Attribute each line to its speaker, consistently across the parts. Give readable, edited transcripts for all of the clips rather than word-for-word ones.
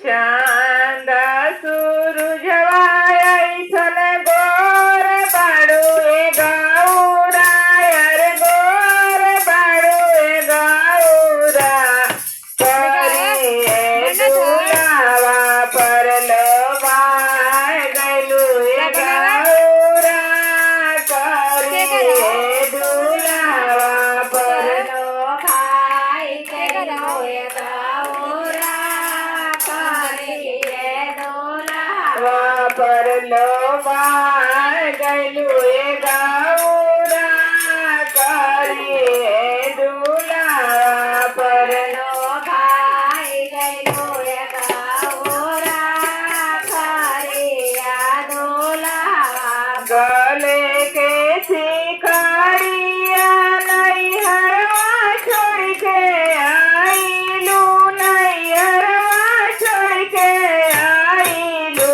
Speaker 1: चांद सूरजवाय ऐसन गोर बाड़ू ए गौरा यार गोर बाड़ू ए गौरा करिए दुलावा पर लोभाय गइलू ए गौरा करिए दुलावा पर लोभाय गइलू ए गौरा करिए दुलावा पर लोभाय गइलू ए गौरा करिए दुलावा पर लोभाय गइलू ए गौरा करिया दुलावा गले के शिखरिया नैहरवा छोड़ के आइलू नैहरवा छोड़ के आइलू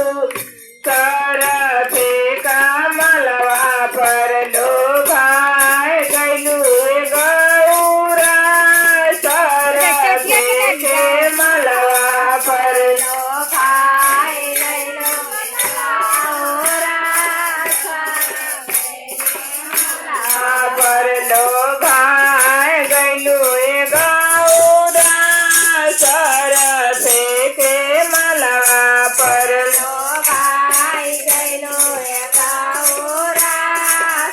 Speaker 1: सरफे कमलवा पर लोभाय गइलू ए गौरा सरफे के मलवा पर लोभाय गइलू गौरा पर लोभाय गइलू ए गौरा सरफे के मलवा पर लोभाय गइलू ए गौरा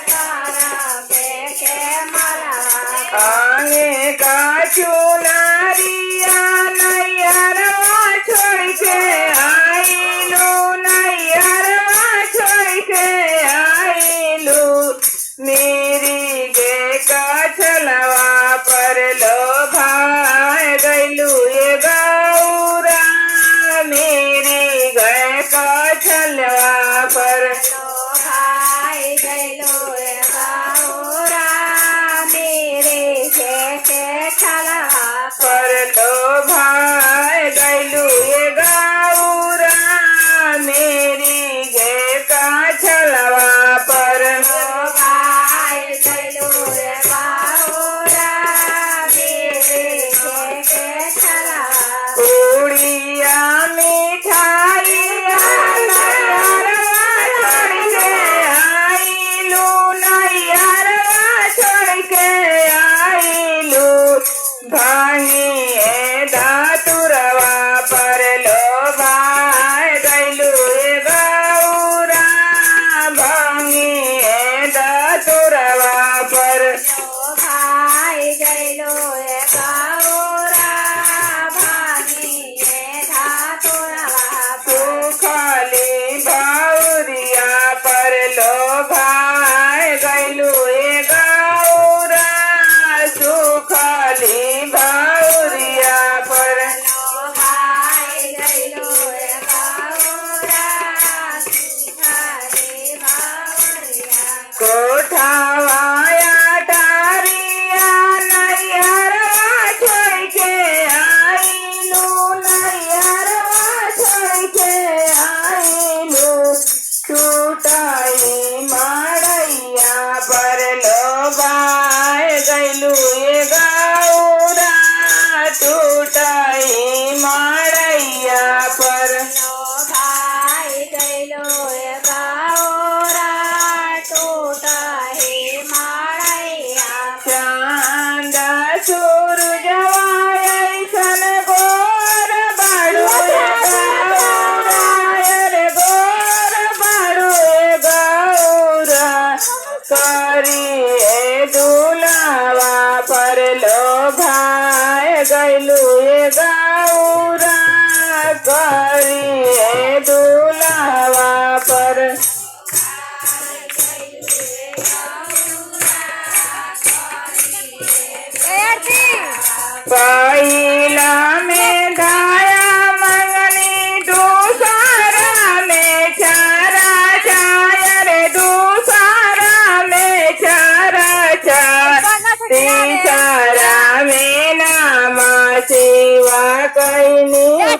Speaker 1: सरफे के मलवा आंगे का चुनरिया नैहरवा छोड़ के आइलू नैहरवा छोड़ के आइलू मेरी गे कछलवा पर लोभाय गइलू ए गौरा मेरी गे कछलवा पर लोभाय गइलू ए गौरा मेरे के छलवा पर लोभाय गइलू ए गौरा मेरी गे कछलवा पर लोभाय गइलू ए गौरा मेरे के छलवा उड़िया मिठाइया नैहरवा छोड़ के आइलू नैहरवा छोड़ के आइलू भांगिए धातुरवा पर लोभाय गइलू ए गौरा भांगिए धातुरवा पर लोभाय गइलू ए गौरा भांगिए धातुरवा सुखली भौरिया पर लोभाय गइलू ए गौरा सुखली भौरिया पर लोभाय गइलू ए गौरा सुखली भौरिया कोठावाया टारिया नैहरवा छोड़ के आइलू नैहरवा छोड़ के आइलू टूटाई माड़ैया पर लोभाय गइलू ए गौरा टूटाई माड़ैया पर लोभाय गइलू ए गौरा टूटाई माड़ैया चांद सूरजवाय ऐसन गोर बाड़ू ए गौरा यार गोर बाड़ू ए गौरा करिए दुलावा पर लोभाय गइलू ए गौरा करिए दुलावा पर पहिला में धाया मंगनी दूसरा में चारा चायर दूसरा में चारा चार तीसरा में नामा सेवा कैनी